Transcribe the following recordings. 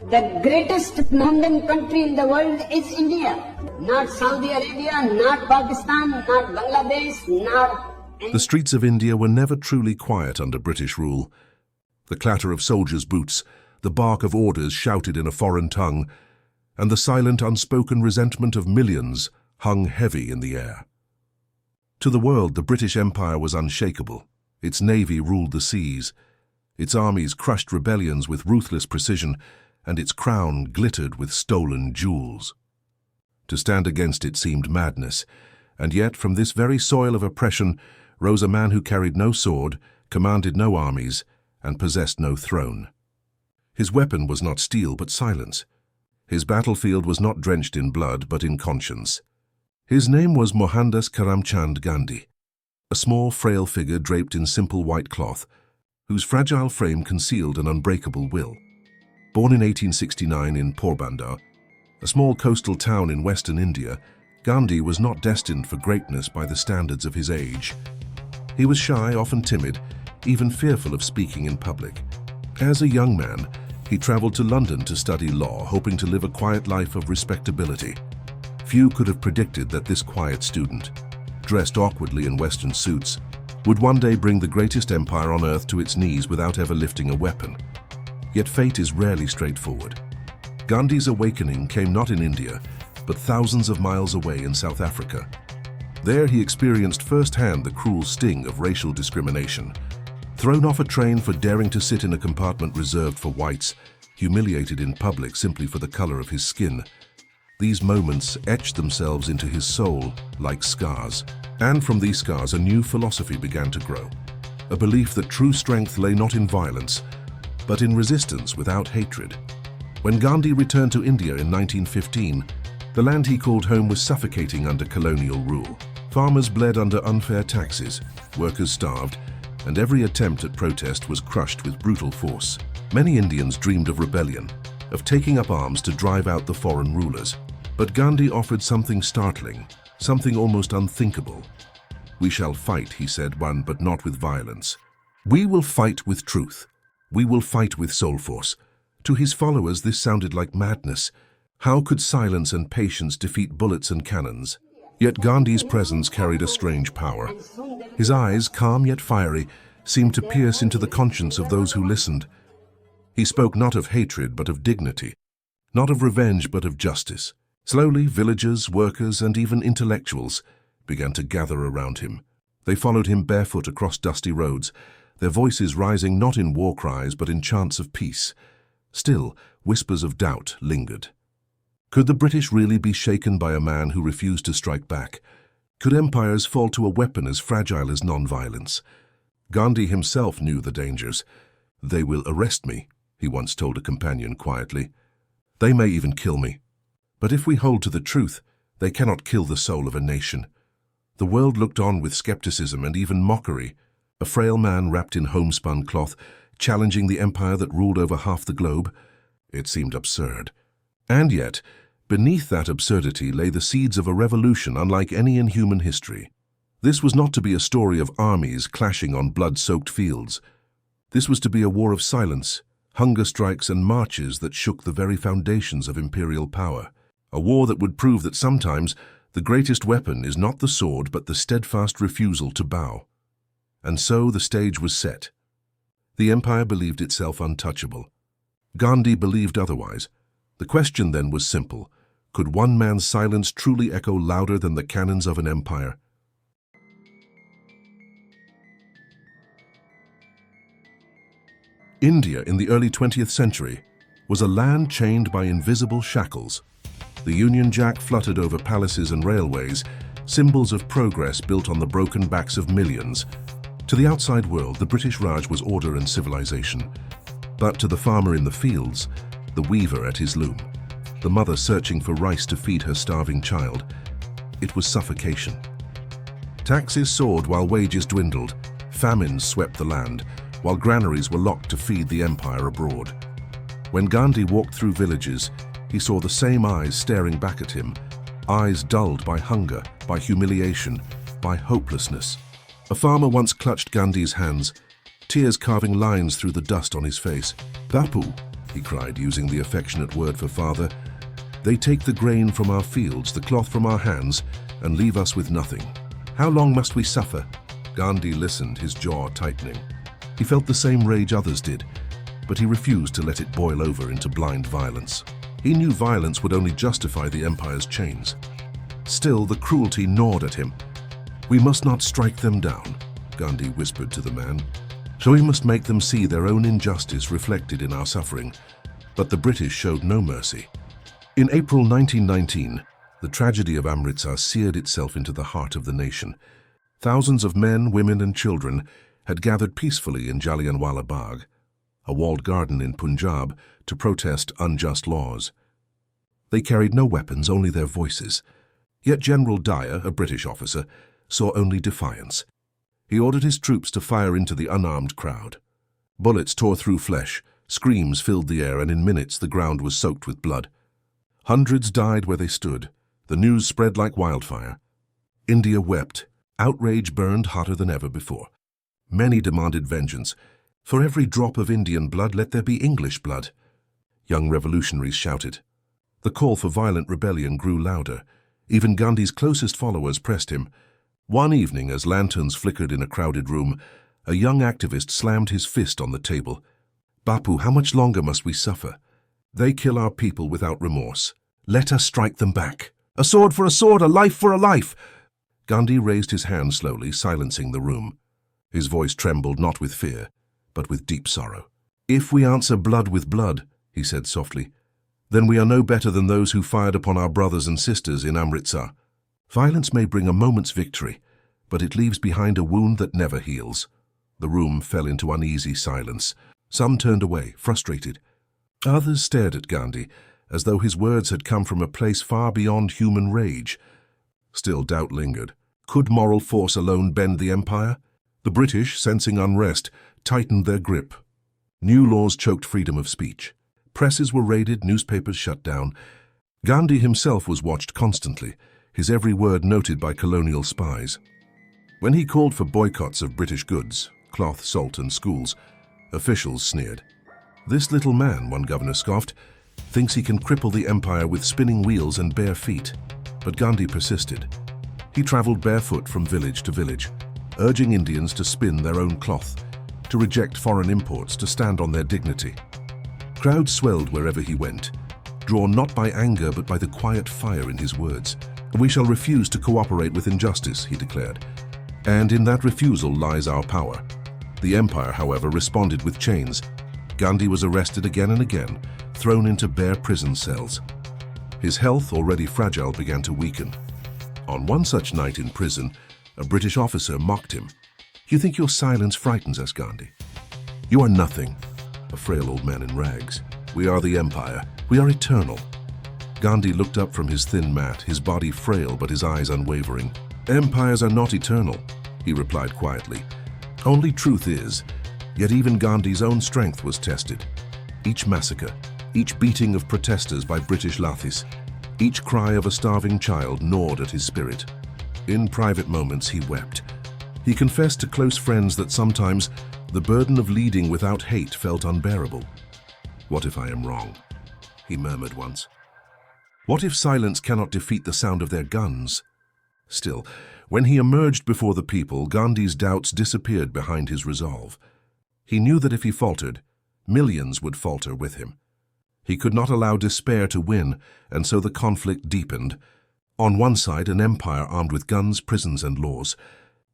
The greatest Muslim country in the world is India. Not Saudi Arabia, not Pakistan, not Bangladesh, not... The streets of India were never truly quiet under British rule. The clatter of soldiers' boots, the bark of orders shouted in a foreign tongue, and the silent, unspoken resentment of millions hung heavy in the air. To the world, the British Empire was unshakable. Its navy ruled the seas. Its armies crushed rebellions with ruthless precision, and its crown glittered with stolen jewels. To stand against it seemed madness, and yet from this very soil of oppression rose a man who carried no sword, commanded no armies, and possessed no throne. His weapon was not steel but silence. His battlefield was not drenched in blood but in conscience. His name was Mohandas Karamchand Gandhi, a small, frail figure draped in simple white cloth, whose fragile frame concealed an unbreakable will. Born in 1869 in Porbandar, a small coastal town in western India, Gandhi was not destined for greatness by the standards of his age. He was shy, often timid, even fearful of speaking in public. As a young man, he traveled to London to study law, hoping to live a quiet life of respectability. Few could have predicted that this quiet student, dressed awkwardly in Western suits, would one day bring the greatest empire on earth to its knees without ever lifting a weapon. Yet fate is rarely straightforward. Gandhi's awakening came not in India, but thousands of miles away in South Africa. There he experienced firsthand the cruel sting of racial discrimination. Thrown off a train for daring to sit in a compartment reserved for whites, humiliated in public simply for the color of his skin, these moments etched themselves into his soul like scars. And from these scars a new philosophy began to grow. A belief that true strength lay not in violence, but in resistance without hatred. When Gandhi returned to India in 1915, the land he called home was suffocating under colonial rule. Farmers bled under unfair taxes, workers starved, and every attempt at protest was crushed with brutal force. Many Indians dreamed of rebellion, of taking up arms to drive out the foreign rulers. But Gandhi offered something startling, something almost unthinkable. "We shall fight," he said, but not with violence. "We will fight with truth. We will fight with soul force." To his followers, this sounded like madness. How could silence and patience defeat bullets and cannons? Yet Gandhi's presence carried a strange power. His eyes, calm yet fiery, seemed to pierce into the conscience of those who listened. He spoke not of hatred but of dignity, not of revenge but of justice. Slowly, villagers, workers, and even intellectuals began to gather around him. They followed him barefoot across dusty roads, their voices rising not in war cries but in chants of peace. Still, whispers of doubt lingered. Could the British really be shaken by a man who refused to strike back? Could empires fall to a weapon as fragile as non-violence? Gandhi himself knew the dangers. "They will arrest me," he once told a companion quietly. "They may even kill me. But if we hold to the truth, they cannot kill the soul of a nation." The world looked on with skepticism and even mockery. A frail man wrapped in homespun cloth, challenging the empire that ruled over half the globe. It seemed absurd. And yet, beneath that absurdity lay the seeds of a revolution unlike any in human history. This was not to be a story of armies clashing on blood-soaked fields. This was to be a war of silence, hunger strikes and marches that shook the very foundations of imperial power. A war that would prove that sometimes the greatest weapon is not the sword but the steadfast refusal to bow. And so the stage was set. The empire believed itself untouchable. Gandhi believed otherwise. The question then was simple. Could one man's silence truly echo louder than the cannons of an empire? India in the early 20th century was a land chained by invisible shackles. The Union Jack fluttered over palaces and railways, symbols of progress built on the broken backs of millions. To the outside world, the British Raj was order and civilization. But to the farmer in the fields, the weaver at his loom, the mother searching for rice to feed her starving child, it was suffocation. Taxes soared while wages dwindled, famines swept the land, while granaries were locked to feed the empire abroad. When Gandhi walked through villages, he saw the same eyes staring back at him, eyes dulled by hunger, by humiliation, by hopelessness. A farmer once clutched Gandhi's hands, tears carving lines through the dust on his face. "Bapu," he cried, using the affectionate word for father. "They take the grain from our fields, the cloth from our hands, and leave us with nothing. How long must we suffer?" Gandhi listened, his jaw tightening. He felt the same rage others did, but he refused to let it boil over into blind violence. He knew violence would only justify the empire's chains. Still, the cruelty gnawed at him. "We must not strike them down," Gandhi whispered to the man. "So we must make them see their own injustice reflected in our suffering." But the British showed no mercy. In April 1919, the tragedy of Amritsar seared itself into the heart of the nation. Thousands of men, women and children had gathered peacefully in Jallianwala Bagh, a walled garden in Punjab, to protest unjust laws. They carried no weapons, only their voices. Yet General Dyer, a British officer, saw only defiance. He ordered his troops to fire into the unarmed crowd. Bullets tore through flesh, screams filled the air, and in minutes the ground was soaked with blood. Hundreds died where they stood. The news spread like wildfire. India wept. Outrage burned hotter than ever before. Many demanded vengeance. "For every drop of Indian blood, let there be English blood," young revolutionaries shouted. The call for violent rebellion grew louder. Even Gandhi's closest followers pressed him. One evening, as lanterns flickered in a crowded room, a young activist slammed his fist on the table. "Bapu, how much longer must we suffer? They kill our people without remorse. Let us strike them back. A sword for a sword, a life for a life." Gandhi raised his hand slowly, silencing the room. His voice trembled not with fear, but with deep sorrow. "If we answer blood with blood," he said softly, "then we are no better than those who fired upon our brothers and sisters in Amritsar. Violence may bring a moment's victory, but it leaves behind a wound that never heals." The room fell into uneasy silence. Some turned away, frustrated. Others stared at Gandhi, as though his words had come from a place far beyond human rage. Still, doubt lingered. Could moral force alone bend the empire? The British, sensing unrest, tightened their grip. New laws choked freedom of speech. Presses were raided, newspapers shut down. Gandhi himself was watched constantly, his every word noted by colonial spies. When he called for boycotts of British goods, cloth, salt and schools, officials sneered. "This little man," one governor scoffed, "thinks he can cripple the empire with spinning wheels and bare feet." But Gandhi persisted. He traveled barefoot from village to village, urging Indians to spin their own cloth, to reject foreign imports, to stand on their dignity. Crowds swelled wherever he went, drawn not by anger but by the quiet fire in his words. "We shall refuse to cooperate with injustice," he declared. "And in that refusal lies our power." The empire, however, responded with chains. Gandhi was arrested again and again, thrown into bare prison cells. His health, already fragile, began to weaken. On one such night in prison, a British officer mocked him. "You think your silence frightens us, Gandhi? You are nothing." A frail old man in rags. "We are the empire. We are eternal." Gandhi looked up from his thin mat, his body frail but his eyes unwavering. "Empires are not eternal," he replied quietly. "Only truth is." Yet even Gandhi's own strength was tested. Each massacre, each beating of protesters by British lathis, each cry of a starving child gnawed at his spirit. In private moments he wept. He confessed to close friends that sometimes the burden of leading without hate felt unbearable. "What if I am wrong?" he murmured once. "What if silence cannot defeat the sound of their guns?" Still, when he emerged before the people, Gandhi's doubts disappeared behind his resolve. He knew that if he faltered, millions would falter with him. He could not allow despair to win, and so the conflict deepened. On one side, an empire armed with guns, prisons and laws.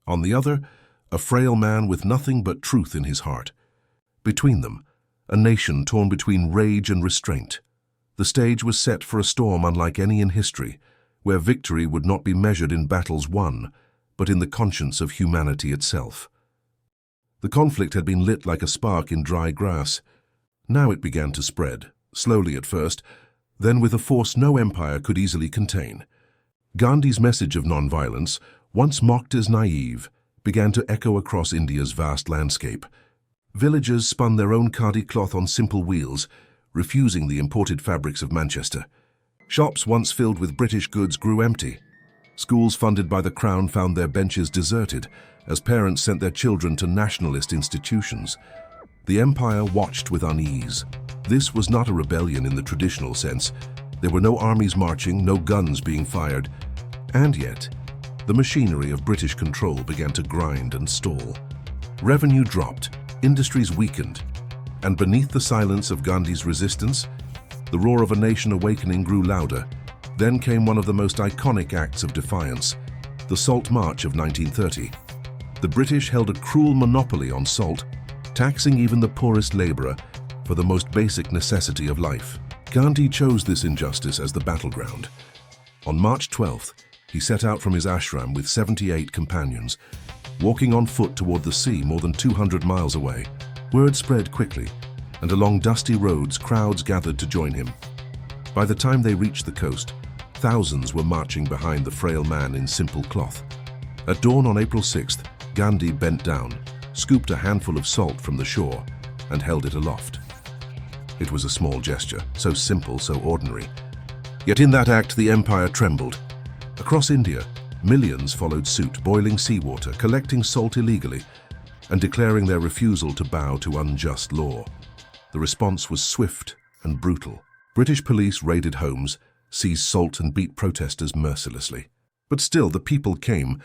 On the other, a frail man with nothing but truth in his heart. Between them, a nation torn between rage and restraint. The stage was set for a storm unlike any in history, where victory would not be measured in battles won, but in the conscience of humanity itself. The conflict had been lit like a spark in dry grass. Now it began to spread, slowly at first, then with a force no empire could easily contain. Gandhi's message of nonviolence, once mocked as naive, began to echo across India's vast landscape. Villagers spun their own khadi cloth on simple wheels, refusing the imported fabrics of Manchester. Shops once filled with British goods grew empty. Schools funded by the Crown found their benches deserted as parents sent their children to nationalist institutions. The empire watched with unease. This was not a rebellion in the traditional sense. There were no armies marching, no guns being fired. And yet, the machinery of British control began to grind and stall. Revenue dropped, industries weakened, and beneath the silence of Gandhi's resistance, the roar of a nation awakening grew louder. Then came one of the most iconic acts of defiance, the Salt March of 1930. The British held a cruel monopoly on salt, taxing even the poorest laborer for the most basic necessity of life. Gandhi chose this injustice as the battleground. On March 12th, he set out from his ashram with 78 companions, walking on foot toward the sea more than 200 miles away. Word spread quickly, and along dusty roads, crowds gathered to join him. By the time they reached the coast, thousands were marching behind the frail man in simple cloth. At dawn on April 6th, Gandhi bent down, scooped a handful of salt from the shore, and held it aloft. It was a small gesture, so simple, so ordinary. Yet in that act, the empire trembled. Across India, millions followed suit, boiling seawater, collecting salt illegally, and declaring their refusal to bow to unjust law. The response was swift and brutal. British police raided homes, seized salt, and beat protesters mercilessly. But still, the people came.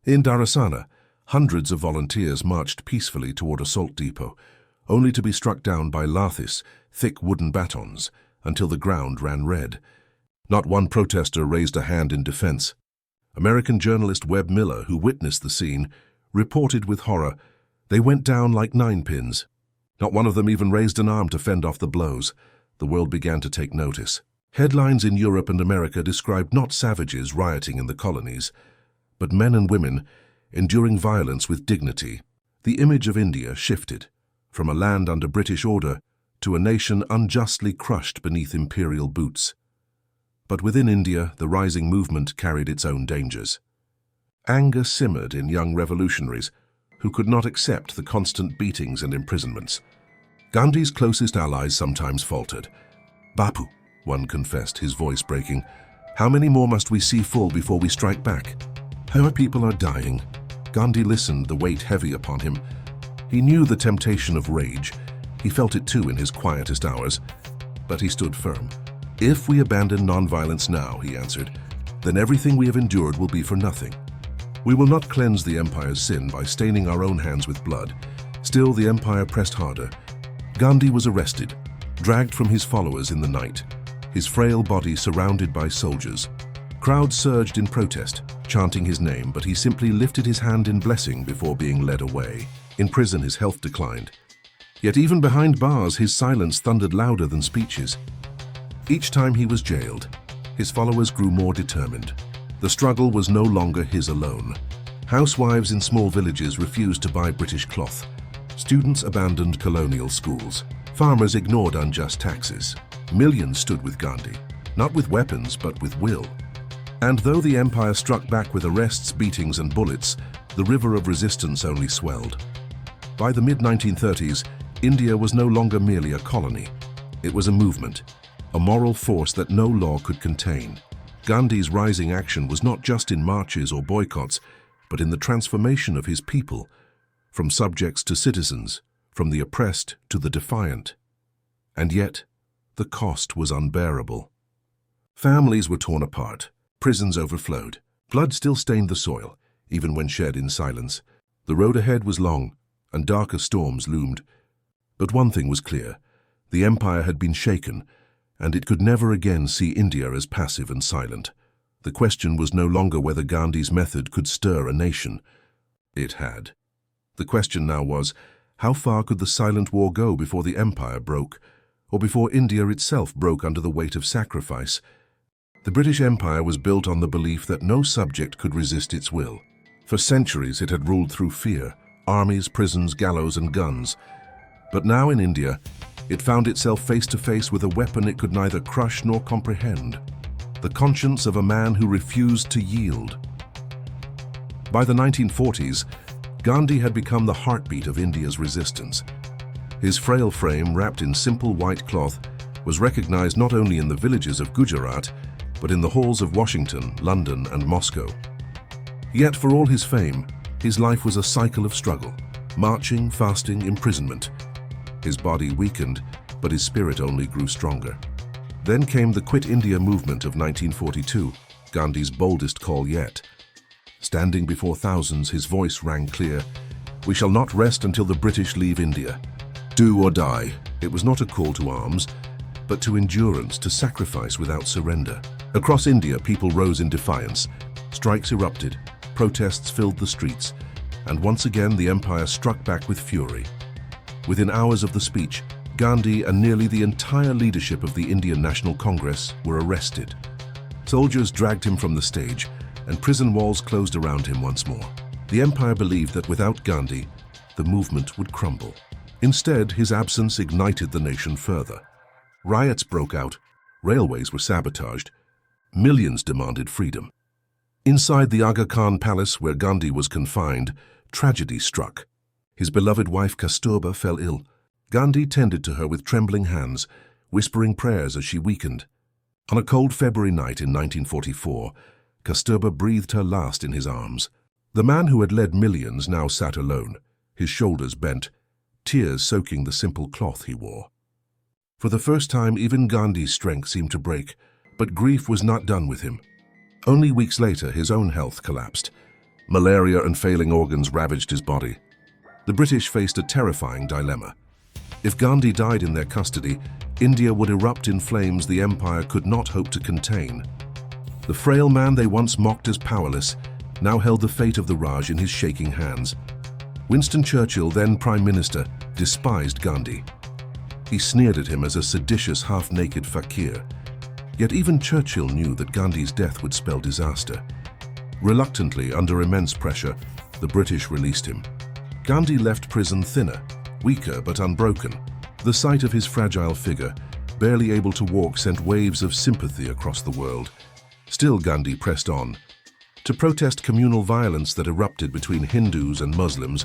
In Dharasana, hundreds of volunteers marched peacefully toward a salt depot, only to be struck down by lathis, thick wooden batons, until the ground ran red. Not one protester raised a hand in defense. American journalist Webb Miller, who witnessed the scene, reported with horror, "They went down like ninepins. Not one of them even raised an arm to fend off the blows." The world began to take notice. Headlines in Europe and America described not savages rioting in the colonies, but men and women enduring violence with dignity. The image of India shifted from a land under British order to a nation unjustly crushed beneath imperial boots. But within India, the rising movement carried its own dangers. Anger simmered in young revolutionaries who could not accept the constant beatings and imprisonments. Gandhi's closest allies sometimes faltered. "Bapu," one confessed, his voice breaking, "how many more must we see fall before we strike back? Our people are dying." Gandhi listened, the weight heavy upon him. He knew the temptation of rage. He felt it too in his quietest hours, but he stood firm. "If we abandon nonviolence now," he answered, "then everything we have endured will be for nothing. We will not cleanse the empire's sin by staining our own hands with blood." Still, the empire pressed harder. Gandhi was arrested, dragged from his followers in the night, his frail body surrounded by soldiers. Crowds surged in protest, chanting his name, but he simply lifted his hand in blessing before being led away. In prison, his health declined. Yet even behind bars, his silence thundered louder than speeches. Each time he was jailed, his followers grew more determined. The struggle was no longer his alone. Housewives in small villages refused to buy British cloth. Students abandoned colonial schools. Farmers ignored unjust taxes. Millions stood with Gandhi, not with weapons, but with will. And though the empire struck back with arrests, beatings, and bullets, the river of resistance only swelled. By the mid-1930s, India was no longer merely a colony. It was a movement, a moral force that no law could contain. Gandhi's rising action was not just in marches or boycotts, but in the transformation of his people, from subjects to citizens, from the oppressed to the defiant. And yet, the cost was unbearable. Families were torn apart, prisons overflowed, blood still stained the soil, even when shed in silence. The road ahead was long, and darker storms loomed. But one thing was clear: the empire had been shaken, and it could never again see India as passive and silent. The question was no longer whether Gandhi's method could stir a nation. It had. The question now was, how far could the silent war go before the empire broke, or before India itself broke under the weight of sacrifice? The British Empire was built on the belief that no subject could resist its will. For centuries it had ruled through fear, armies, prisons, gallows, and guns. But now in India, it found itself face to face with a weapon it could neither crush nor comprehend: the conscience of a man who refused to yield. By the 1940s, Gandhi had become the heartbeat of India's resistance. His frail frame, wrapped in simple white cloth, was recognized not only in the villages of Gujarat, but in the halls of Washington, London, and Moscow. Yet for all his fame, his life was a cycle of struggle: marching, fasting, imprisonment. His body weakened, but his spirit only grew stronger. Then came the Quit India movement of 1942, Gandhi's boldest call yet. Standing before thousands, his voice rang clear, "We shall not rest until the British leave India. Do or die." It was not a call to arms, but to endurance, to sacrifice without surrender. Across India, people rose in defiance. Strikes erupted, protests filled the streets, and once again the empire struck back with fury. Within hours of the speech, Gandhi and nearly the entire leadership of the Indian National Congress were arrested. Soldiers dragged him from the stage, and prison walls closed around him once more. The empire believed that without Gandhi, the movement would crumble. Instead, his absence ignited the nation further. Riots broke out, railways were sabotaged, millions demanded freedom. Inside the Aga Khan palace where Gandhi was confined, tragedy struck. His beloved wife Kasturba fell ill. Gandhi tended to her with trembling hands, whispering prayers as she weakened. On a cold February night in 1944, Kasturba breathed her last in his arms. The man who had led millions now sat alone, his shoulders bent, tears soaking the simple cloth he wore. For the first time, even Gandhi's strength seemed to break, but grief was not done with him. Only weeks later, his own health collapsed. Malaria and failing organs ravaged his body. The British faced a terrifying dilemma. If Gandhi died in their custody, India would erupt in flames the empire could not hope to contain. The frail man they once mocked as powerless now held the fate of the Raj in his shaking hands. Winston Churchill, then Prime Minister, despised Gandhi. He sneered at him as a seditious, half-naked fakir. Yet even Churchill knew that Gandhi's death would spell disaster. Reluctantly, under immense pressure, the British released him. Gandhi left prison thinner, weaker but unbroken. The sight of his fragile figure, barely able to walk, sent waves of sympathy across the world. Still, Gandhi pressed on. To protest communal violence that erupted between Hindus and Muslims,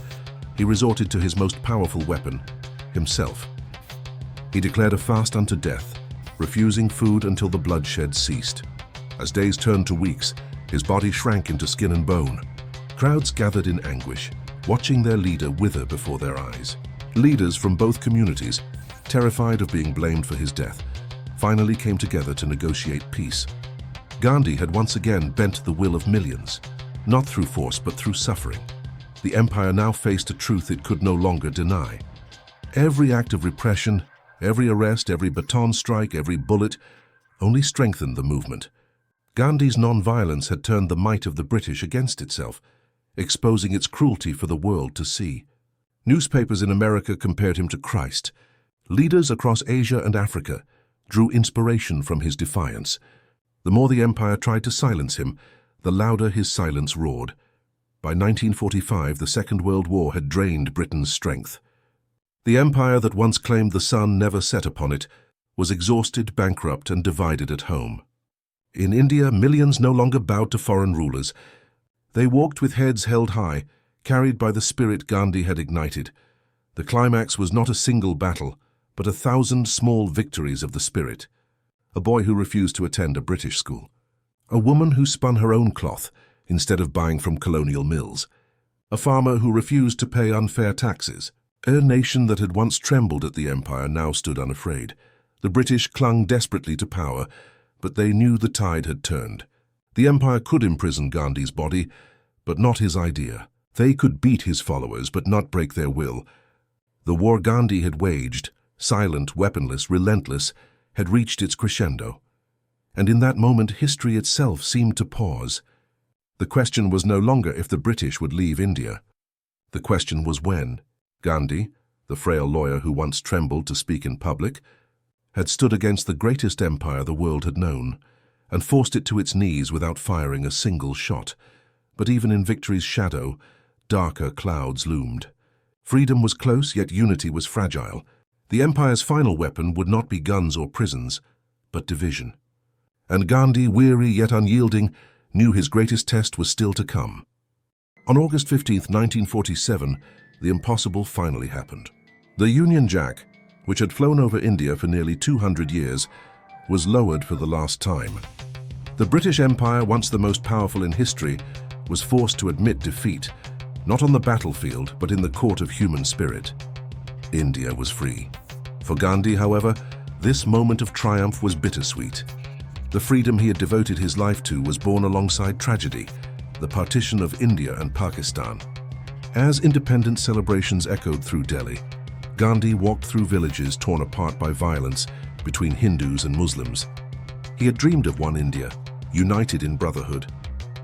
he resorted to his most powerful weapon, himself. He declared a fast unto death, refusing food until the bloodshed ceased. As days turned to weeks, his body shrank into skin and bone. Crowds gathered in anguish, watching their leader wither before their eyes. Leaders from both communities, terrified of being blamed for his death, finally came together to negotiate peace. Gandhi had once again bent the will of millions, not through force but through suffering. The empire now faced a truth it could no longer deny. Every act of repression, every arrest, every baton strike, every bullet only strengthened the movement. Gandhi's non-violence had turned the might of the British against itself, exposing its cruelty for the world to see. Newspapers in America compared him to Christ. Leaders across Asia and Africa drew inspiration from his defiance. The more the empire tried to silence him, the louder his silence roared. By 1945, the Second World War had drained Britain's strength. The empire that once claimed the sun never set upon it was exhausted, bankrupt, and divided at home. In India, millions no longer bowed to foreign rulers. They walked with heads held high, carried by the spirit Gandhi had ignited. The climax was not a single battle, but 1,000 small victories of the spirit. A boy who refused to attend a British school. A woman who spun her own cloth instead of buying from colonial mills. A farmer who refused to pay unfair taxes. A nation that had once trembled at the empire now stood unafraid. The British clung desperately to power, but they knew the tide had turned. The empire could imprison Gandhi's body, but not his idea. They could beat his followers, but not break their will. The war Gandhi had waged, silent, weaponless, relentless, had reached its crescendo. And in that moment, history itself seemed to pause. The question was no longer if the British would leave India. The question was when. Gandhi, the frail lawyer who once trembled to speak in public, had stood against the greatest empire the world had known, and forced it to its knees without firing a single shot. But even in victory's shadow, darker clouds loomed. Freedom was close, yet unity was fragile. The empire's final weapon would not be guns or prisons, but division. And Gandhi, weary yet unyielding, knew his greatest test was still to come. On August 15, 1947, the impossible finally happened. The Union Jack, which had flown over India for nearly 200 years, was lowered for the last time. The British Empire, once the most powerful in history, was forced to admit defeat, not on the battlefield, but in the court of human spirit. India was free. For Gandhi, however, this moment of triumph was bittersweet. The freedom he had devoted his life to was born alongside tragedy, the partition of India and Pakistan. As independence celebrations echoed through Delhi, Gandhi walked through villages torn apart by violence between Hindus and Muslims. He had dreamed of one India, united in brotherhood.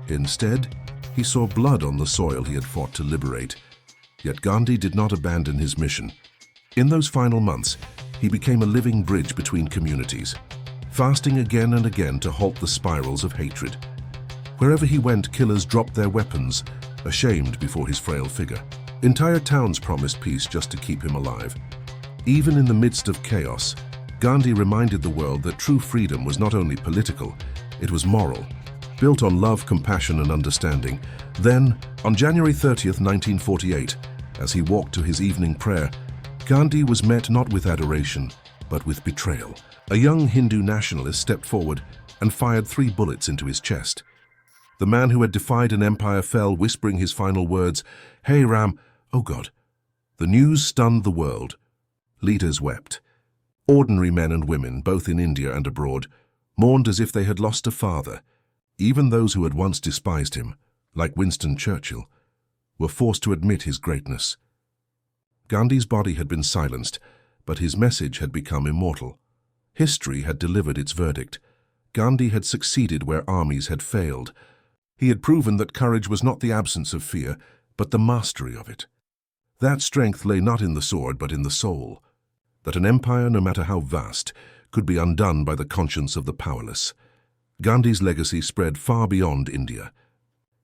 Instead, he saw blood on the soil he had fought to liberate. Yet Gandhi did not abandon his mission. In those final months, he became a living bridge between communities, fasting again and again to halt the spirals of hatred. Wherever he went, killers dropped their weapons, ashamed before his frail figure. Entire towns promised peace just to keep him alive. Even in the midst of chaos, Gandhi reminded the world that true freedom was not only political, it was moral, built on love, compassion, and understanding. Then, on January 30th, 1948, as he walked to his evening prayer, Gandhi was met not with adoration, but with betrayal. A young Hindu nationalist stepped forward and fired 3 bullets into his chest. The man who had defied an empire fell, whispering his final words, "Hey Ram, oh God." The news stunned the world. Leaders wept. Ordinary men and women, both in India and abroad, mourned as if they had lost a father. Even those who had once despised him, like Winston Churchill, were forced to admit his greatness. Gandhi's body had been silenced, but his message had become immortal. History had delivered its verdict. Gandhi had succeeded where armies had failed. He had proven that courage was not the absence of fear, but the mastery of it. That strength lay not in the sword, but in the soul. That an empire, no matter how vast, could be undone by the conscience of the powerless. Gandhi's legacy spread far beyond India.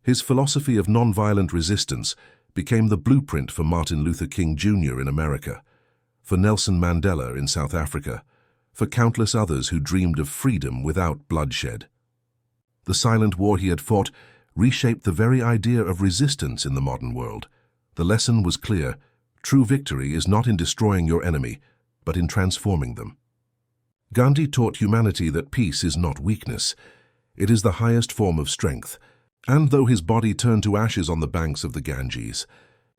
His philosophy of nonviolent resistance became the blueprint for Martin Luther King Jr. in America, for Nelson Mandela in South Africa, for countless others who dreamed of freedom without bloodshed. The silent war he had fought reshaped the very idea of resistance in the modern world. The lesson was clear: true victory is not in destroying your enemy, but in transforming them. Gandhi taught humanity that peace is not weakness. It is the highest form of strength. And though his body turned to ashes on the banks of the Ganges,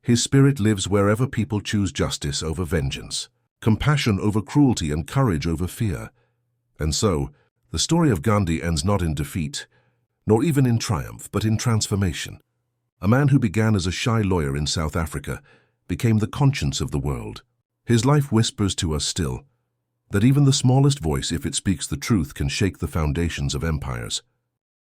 his spirit lives wherever people choose justice over vengeance, compassion over cruelty, and courage over fear. And so, the story of Gandhi ends not in defeat, nor even in triumph, but in transformation. A man who began as a shy lawyer in South Africa became the conscience of the world. His life whispers to us still that even the smallest voice, if it speaks the truth, can shake the foundations of empires.